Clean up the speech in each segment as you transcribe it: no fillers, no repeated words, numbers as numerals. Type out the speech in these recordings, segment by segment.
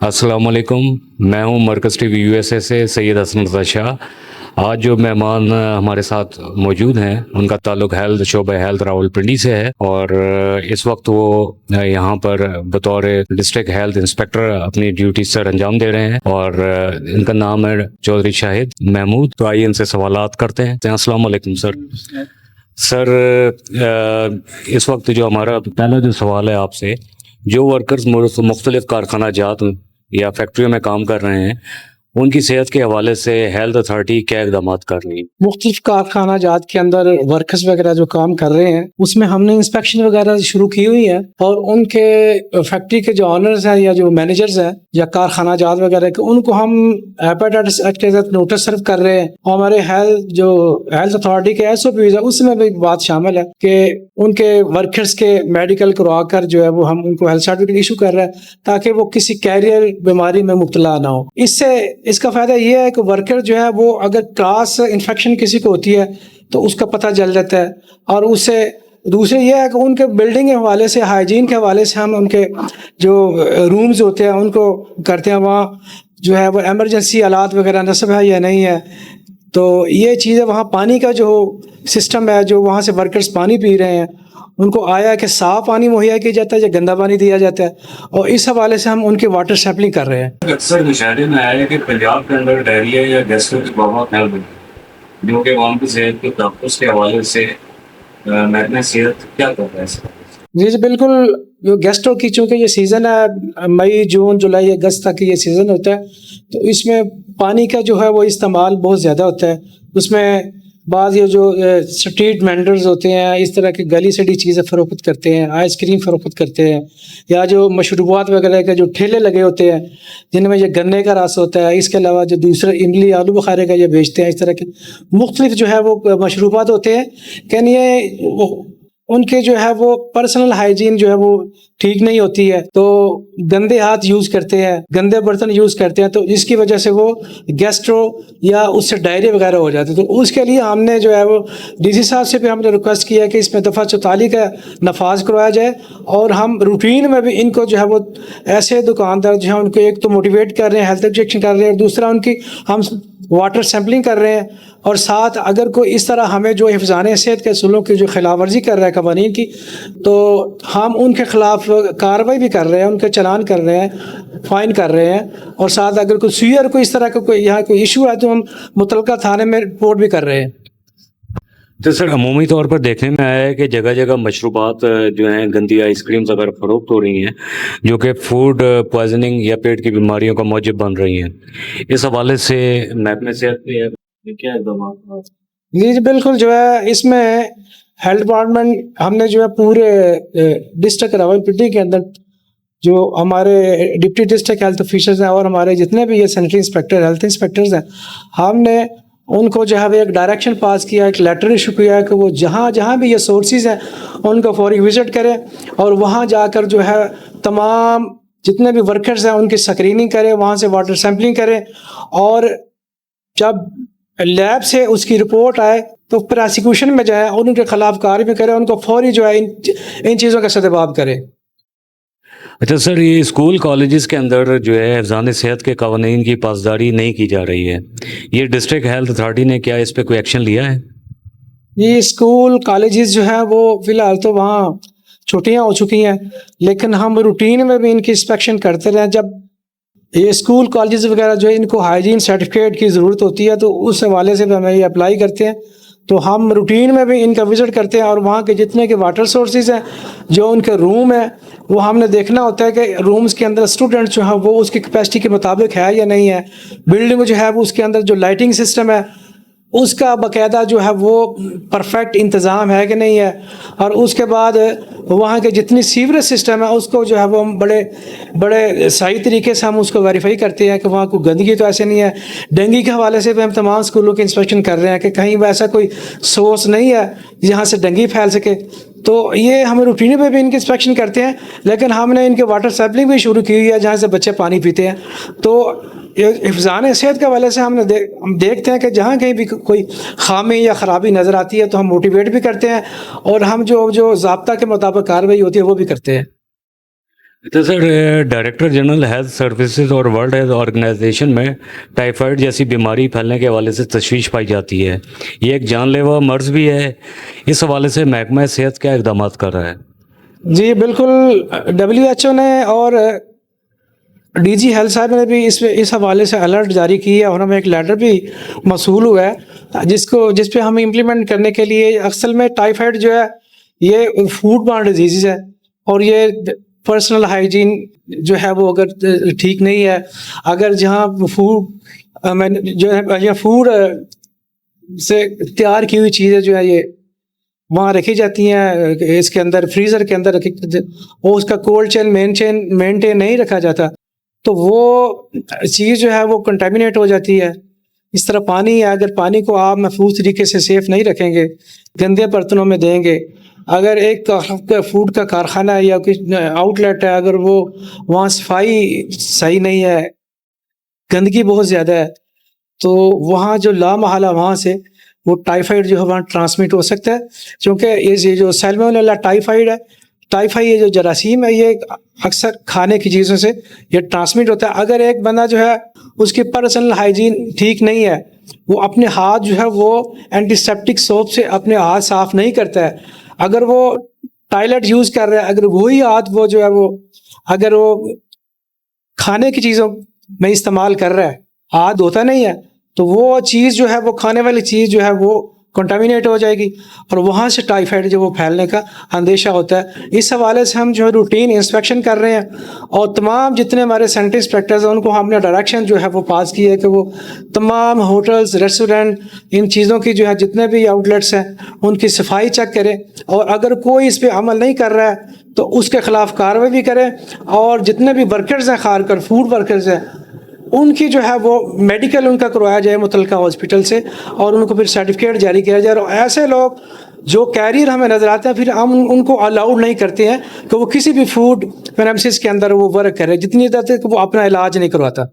السلام علیکم، میں ہوں مرکز T V U S A سے سید حسن رضا شاہ۔ آج جو مہمان ہمارے ساتھ موجود ہیں ان کا تعلق شعبہ ہیلتھ راولپنڈی سے ہے، اور اس وقت وہ یہاں پر بطور ڈسٹرکٹ ہیلتھ انسپیکٹر اپنی ڈیوٹی سر انجام دے رہے ہیں، اور ان کا نام ہے چودھری شاہد محمود۔ تو آئیے ان سے سوالات کرتے ہیں۔ السلام علیکم سر۔ سر، اس وقت جو ہمارا پہلا جو سوال ہے آپ سے، جو ورکرز مختلف کارخانہ جات یا فیکٹریوں میں کام کر رہے ہیں، ان کی صحت کے حوالے سے ہیلتھ اتھارٹی کیا اقدامات کر رہی ہے؟ مختلف کارخانہ جات کے اندر ورکرز وغیرہ جو کام کر رہے ہیں اس میں ہم نے انسپیکشن وغیرہ شروع کی ہوئی ہے، اور ان کے فیکٹری کے جو آنرز ہیں یا جو مینیجرز ہیں یا کارخانہ جات وغیرہ کے، ان کو ہم ہیپاٹائٹس ایکٹ کے تحت نوٹس سرو کر رہے ہیں۔ اور ہمارے ہیلتھ اتھارٹی کے SOPs ہے، اس میں بھی بات شامل ہے کہ ان کے ورکرز کے میڈیکل کروا کر جو ہے وہ ہم ان کو ہیلتھ سرٹیفکیٹ ایشو کر رہے ہیں تاکہ وہ کسی کیریئر بیماری میں مبتلا نہ ہو۔ اس کا فائدہ یہ ہے کہ ورکر جو ہے وہ اگر کراس انفیکشن کسی کو ہوتی ہے تو اس کا پتہ چل جاتا ہے، اور اس سے دوسرے یہ ہے کہ ان کے بلڈنگ کے حوالے سے، ہائیجین کے حوالے سے ہم ان کے جو رومز ہوتے ہیں ان کو کرتے ہیں، وہاں جو ہے وہ ایمرجنسی آلات وغیرہ نصب ہے یا نہیں ہے۔ تو یہ چیز ہے، وہاں پانی کا جو سسٹم ہے، جو وہاں سے ورکرز پانی پی رہے ہیں ان کو آیا کہ صاف پانی مہیا کیا جاتا ہے یا گندا پانی دیا جاتا ہے، اور اس حوالے سے ہم ان کی واٹر سیمپلنگ کر رہے ہیں۔ اکثر مشاہدے میں آیا ہے کہ پنجاب کے اندر ڈائریا یا گیسٹرو کی وبا پھیل گئی، جو کہ عوام کی صحت کے تحفظ کے حوالے سے محکمہ صحت کیا کرتا ہے؟ جی بالکل، جو گیسٹرو کی چونکہ یہ سیزن ہے، مئی جون جولائی اگست تک یہ سیزن ہوتا ہے، تو اس میں پانی کا جو ہے وہ استعمال بہت زیادہ ہوتا ہے۔ اس میں بعض یہ جو اسٹریٹ وینڈرز ہوتے ہیں، اس طرح کی گلی سڑی چیزیں فروخت کرتے ہیں، آئس کریم فروخت کرتے ہیں، یا جو مشروبات وغیرہ کے جو ٹھیلے لگے ہوتے ہیں جن میں یہ گنے کا رس ہوتا ہے، اس کے علاوہ جو دوسرے املی آلو بخارے کا یہ بیچتے ہیں، اس طرح کے مختلف جو ہے وہ مشروبات ہوتے ہیں کہ یہ ان کے جو ہے وہ پرسنل ہائیجین جو ہے وہ ٹھیک نہیں ہوتی ہے، تو گندے ہاتھ یوز کرتے ہیں، گندے برتن یوز کرتے ہیں، تو جس کی وجہ سے وہ گیسٹرو یا اس سے ڈائریا وغیرہ ہو جاتے ہیں۔ تو اس کے لیے ہم نے جو ہے وہ DC صاحب سے بھی ہم نے ریکویسٹ کیا کہ اس میں دفعہ 44 کا نفاذ کروایا جائے، اور ہم روٹین میں بھی ان کو جو ہے وہ ایسے دکاندار جو ہیں ان کو ایک تو موٹیویٹ کر رہے ہیں، ہیلتھ انجیکشن کر رہے ہیں، اور دوسرا ان کی ہم واٹر سیمپلنگ کر رہے ہیں، اور ساتھ اگر کوئی اس طرح ہمیں جو حفظان صحت کے اصولوں کی جو خلاف ورزی کر رہا ہے قوانین کی، تو ہم ان کے خلاف کارروائی بھی کر رہے ہیں، ان کے چلان کر رہے ہیں، فائن کر رہے ہیں، اور ساتھ اگر کوئی سوئر کو اس طرح کا کوئی یہاں کوئی ایشو ہے تو ہم متعلقہ تھانے میں رپورٹ بھی کر رہے ہیں۔ تو سر، عمومی طور پر دیکھنے میں آیا ہے کہ جگہ جگہ مشروبات جو ہیں گندی آئس کریمز اگر فروخت ہو رہی ہیں جو کہ فوڈ پوائزننگ یا پیٹ کی بیماریوں کا موجب بن رہی ہیں، اس حوالے سے محکمہ صحت کے کیا اقدامات؟ جی بالکل، جو ہے اس میں ہیلتھ ڈپارٹمنٹ ہم نے جو ہے پورے ڈسٹرکٹ راولپنڈی کے اندر جو ہمارے ڈپٹی ڈسٹرکٹ ہیلتھ آفیسرز ہیں اور ہمارے جتنے بھی یہ سینٹری انسپیکٹر ہیلتھ انسپیکٹرز ہیں، ہم نے ان کو جو ہے ایک ڈائریکشن پاس کیا، ایک لیٹر ایشو کیا ہے کہ وہ جہاں جہاں بھی یہ سورسز ہیں ان کو فوری وزٹ کریں، اور وہاں جا کر جو ہے تمام جتنے بھی ورکرز ہیں ان کی اسکریننگ کریں، وہاں سے واٹر سیمپلنگ کریں، اور جب لیب سے اس کی رپورٹ آئے تو پراسیکیوشن میں جائیں اور ان کے خلاف کارروائی کریں، ان کو فوری جو ہے ان چیزوں کا سدباب کریں۔ اچھا سر، یہ اسکول کالجز کے اندر جو ہے حفظان صحت کے قوانین کی پاسداری نہیں کی جا رہی ہے، یہ ڈسٹرکٹ ہیلتھ اتھارٹی نے کیا اس پہ کوئی ایکشن لیا ہے؟ یہ اسکول کالجز جو ہیں وہ فی الحال تو وہاں چھٹیاں ہو چکی ہیں، لیکن ہم روٹین میں بھی ان کی انسپیکشن کرتے رہے۔ جب یہ اسکول کالجز وغیرہ جو ہے ان کو ہائیجین سرٹیفکیٹ کی ضرورت ہوتی ہے تو اس حوالے سے بھی ہمیں یہ اپلائی کرتے ہیں، تو ہم روٹین میں بھی ان کا وزٹ کرتے ہیں، اور وہاں کے جتنے کے واٹر سورسز ہیں، جو ان کے روم ہیں، وہ ہم نے دیکھنا ہوتا ہے کہ رومز کے اندر اسٹوڈنٹ جو ہیں وہ اس کی کیپیسٹی کے مطابق ہے یا نہیں ہے، بلڈنگ جو ہے وہ اس کے اندر جو لائٹنگ سسٹم ہے اس کا باقاعدہ جو ہے وہ پرفیکٹ انتظام ہے کہ نہیں ہے، اور اس کے بعد وہاں کے جتنی سیوریج سسٹم ہے اس کو جو ہے وہ ہم بڑے صحیح طریقے سے ہم اس کو ویریفائی کرتے ہیں کہ وہاں کوئی گندگی تو ایسے نہیں ہے۔ ڈینگی کے حوالے سے بھی ہم تمام اسکولوں کی انسپیکشن کر رہے ہیں کہ کہیں ایسا کوئی سورس نہیں ہے جہاں سے ڈینگی پھیل سکے، تو یہ ہم روٹین پہ بھی ان کی انسپیکشن کرتے ہیں، لیکن ہم نے ان کے واٹر سیمپلنگ بھی شروع کی ہوئی ہے جہاں سے بچے پانی پیتے ہیں۔ تو حفظان صحت کے حوالے سے ہم دیکھتے ہیں کہ جہاں کہیں بھی کوئی خامی یا خرابی نظر آتی ہے تو ہم موٹیویٹ بھی کرتے ہیں، اور ہم جو ضابطہ کے مطابق کارروائی ہوتی ہے وہ بھی کرتے ہیں۔ तो sir director general health services और वर्ल्ड हेल्थ ऑर्गेनाइजेशन में टाइफाइड जैसी बीमारी फैलने के हवाले से तशवीश पाई जाती है। ये एक जानलेवा मर्ज भी है। इस हवाले से महकमा सेहत क्या इकदाम कर रहा है? जी बिल्कुल, WHO ने और DG हेल्थ साहब ने भी इस हवाले से अलर्ट जारी की है और हमें एक लेटर भी मौसूल हुआ है जिस पे हम इम्प्लीमेंट करने के लिए, असल में टाइफाइड जो है ये फूड बॉर्न डिजीज़ है और ये पर्सनल हाइजीन जो है वो अगर ठीक नहीं है, अगर जहाँ फूड जो है या फूड से तैयार की हुई चीज़ें जो है ये वहाँ रखी जाती हैं, इसके अंदर फ्रीज़र के अंदर रखी और उसका कोल्ड चेन मेंटेन नहीं रखा जाता, तो वो चीज़ जो है वो कंटेमिनेट हो जाती है। इस तरह पानी है, अगर पानी को आप महफूज तरीके से सेफ़ नहीं रखेंगे, गंदे बर्तनों में देंगे, अगर एक फूड का कारखाना है या कुछ आउटलेट है, अगर वो वहाँ सफाई सही नहीं है, गंदगी बहुत ज़्यादा है, तो वहाँ जो लामहला वहाँ से वो टाइफाइड जो है वहाँ ट्रांसमिट हो सकता है। क्योंकि ये जो सैल्मोनेला टाइफाइड है, टाइफाइड ये जो जरासीम है, ये अक्सर खाने की चीज़ों से ये ट्रांसमिट होता है। अगर एक बंदा जो है उसकी पर्सनल हाइजीन ठीक नहीं है, वो अपने हाथ जो है वो एंटीसेप्टिक सोप से अपने हाथ साफ़ नहीं करता है, अगर वो टॉयलेट यूज़ कर रहा है, अगर वही हाथ वो जो है वो अगर वो खाने की चीज़ों में इस्तेमाल कर रहा है, हाथ धोता नहीं है, तो वो चीज़ जो है वो खाने वाली चीज़ जो है वो कंटामिनेट हो जाएगी और वहाँ से टाइफाइड जो वो फैलने का अंदेशा होता है। इस हवाले से हम जो है रूटीन इंस्पेक्शन कर रहे हैं और तमाम जितने हमारे सेंटर इंस्पेक्टर्स हैं उनको हमने डायरेक्शन जो है वो पास की है कि वो तमाम होटल्स, रेस्टोरेंट, इन चीज़ों की जो है जितने भी आउटलेट्स हैं उनकी सफाई चेक करें और अगर कोई इस पर अमल नहीं कर रहा है तो उसके ख़िलाफ़ कार्रवाई भी करें और जितने भी वर्कर्स हैं, खासकर फूड वर्कर्स हैं, उनकी जो है वो मेडिकल उनका करवाया जाए मुतलका हॉस्पिटल से और उनको फिर सर्टिफिकेट जारी किया जाए। और ऐसे लोग जो कैरियर हमें नज़र आते हैं फिर हम उनको अलाउड नहीं करते हैं कि वो किसी भी फूड प्रेमिसेस के अंदर वो वर्क करे, जितनी देर तक वो अपना इलाज नहीं करवाता।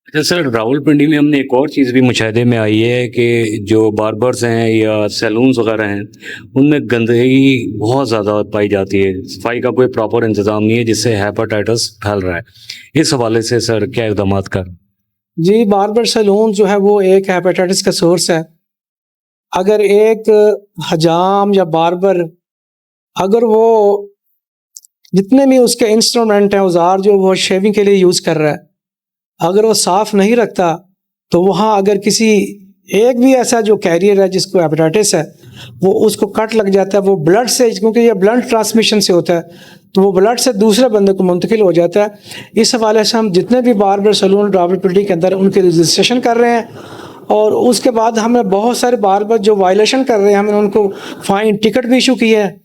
अच्छा सर, रावलपिंडी में हमने एक और चीज़ भी मुशाहिदे में आई है कि जो बार्बर्स हैं या सैलून्स वगैरह हैं उनमें गंदगी बहुत ज़्यादा पाई जाती है, सफाई का कोई प्रॉपर इंतज़ाम नहीं है जिससे हेपेटाइटिस फैल रहा है। इस हवाले से सर क्या इक़दाम कर? जी, बार्बर सैलून जो है वो एक हेपेटाइटिस का सोर्स है। अगर एक हजाम या बार्बर अगर वो जितने भी उसके इंस्ट्रूमेंट हैं, औजार जो वो शेविंग के लिए यूज़ कर रहा है, अगर वो साफ़ नहीं रखता तो वहाँ अगर किसी एक भी ऐसा जो कैरियर है जिसको हेपेटाइटिस है वो उसको कट लग जाता है, वो ब्लड से, क्योंकि ये ब्लड ट्रांसमिशन से होता है, तो वो ब्लड से दूसरे बंदे को मुंतकिल हो जाता है। इस हवाले से हम जितने भी बार्बर सैलून रावलपिंडी के अंदर उनके रजिस्ट्रेशन कर रहे हैं और उसके बाद हमने बहुत सारे बार्बर जो वायलेशन कर रहे हैं हमने उनको फ़ाइन टिकट भी इशू किए हैं,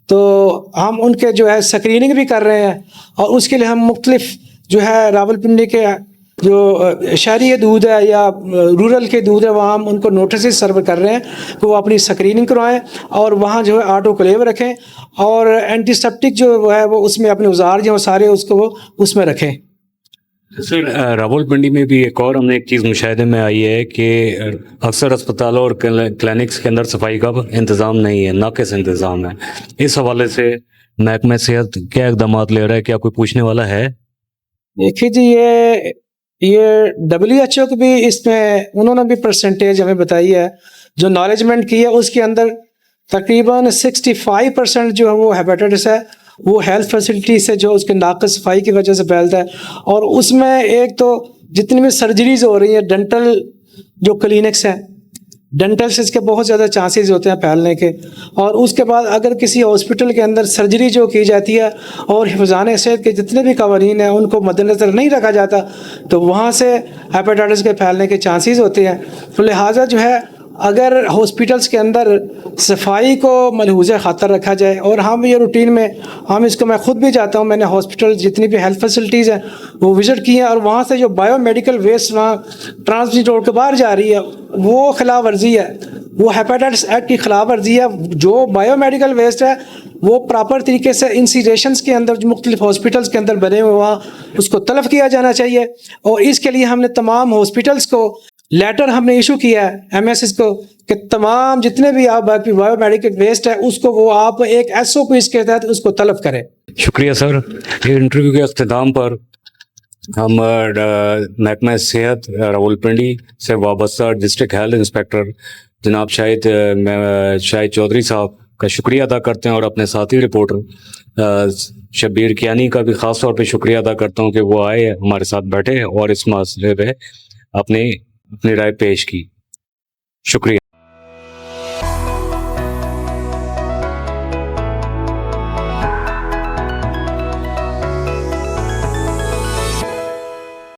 तो हम उनके जो है स्क्रीनिंग भी कर रहे हैं और उसके लिए हम मुख्तलिफ जो है रावलपिंडी के जो शहरी दूध है या रूरल के दूध है वहाँ हम उनको नोटिस सर्व कर रहे हैं कि वो अपनी स्क्रीनिंग करवाएं और वहाँ जो है ऑटोक्लेव रखें और एंटीसेप्टिक जो है वो उसमें अपने औजार जो सारे उसको वो उसमें रखें। सर रावलपिंडी में भी एक और हमने एक चीज़ मुशाहिदे में आई है कि अक्सर अस्पतालों और क्लिनिक्स के अंदर सफाई का इंतज़ाम नहीं है, नाक़िस इंतज़ाम है। इस हवाले से महकमा सेहत क्या इक़दाम ले रहा है? क्या कोई पूछने वाला है? देखिए जी, ये WHO को भी इसमें उन्होंने भी परसेंटेज हमें बताई है, जो नॉलेजमेंट की है उसके अंदर तकरीबन 65% जो है वो हेपेटाइटिस है वो हेल्थ फैसिलिटी से जो उसके नाक़िस सफाई की वजह से फैलता है। और उसमें एक तो जितनी भी सर्जरीज हो रही हैं, डेंटल जो क्लिनिक्स हैं, डेंटल से इसके बहुत ज़्यादा चांसेस होते हैं फैलने के। और उसके बाद अगर किसी हॉस्पिटल के अंदर सर्जरी जो की जाती है और हिफ़ाज़ान सेहत के जितने भी कवानीन हैं उनको मद्देनज़र नहीं रखा जाता तो वहाँ से हेपेटाइटिस के फैलने के चांसेस होते हैं। तो लिहाजा जो है अगर हॉस्पिटल्स के अंदर सफाई को मलहूज़ ख़ातर रखा जाए और हम ये रूटीन में हम इसको, मैं ख़ुद भी जाता हूँ, मैंने हॉस्पिटल जितनी भी हेल्थ फैसिलिटीज़ हैं वो विज़िट की हैं और वहाँ से जो बायोमेडिकल वेस्ट वहाँ ट्रांसमिट होकर बाहर जा रही है वो खिलाफ वर्जी है, वो हेपेटाइटिस एक्ट की खिलाफ वर्जी है। जो बायोमेडिकल वेस्ट है वो प्रॉपर तरीके से इंसिनेरेशंस के अंदर जो मुख्तलिफ हॉस्पिटल्स के अंदर बने हुए वहाँ उसको तलब किया जाना चाहिए। और इसके लिए हमने तमाम हॉस्पिटल्स को लेटर हमने इशू किया है MSS को कि तमाम जितने भी आप बायोमेडिकल वेस्ट है उसको वो आप एक SOP के तहत उसको तलब करें। शुक्रिया सर। ये इंटरव्यू के अख्ताम पर हम महकमा सेहत रावलपिंडी से वाबस्ता डिस्ट्रिक्ट हेल्थ इंस्पेक्टर जनाब शाहिद चौधरी साहब का शुक्रिया अदा करते हैं और अपने साथी रिपोर्टर शब्बीर कियानी का भी ख़ास तौर पे शुक्रिया अदा करता हूँ कि वो आए हमारे साथ बैठे और इस मसले पे अपनी राय पेश की। शुक्रिया।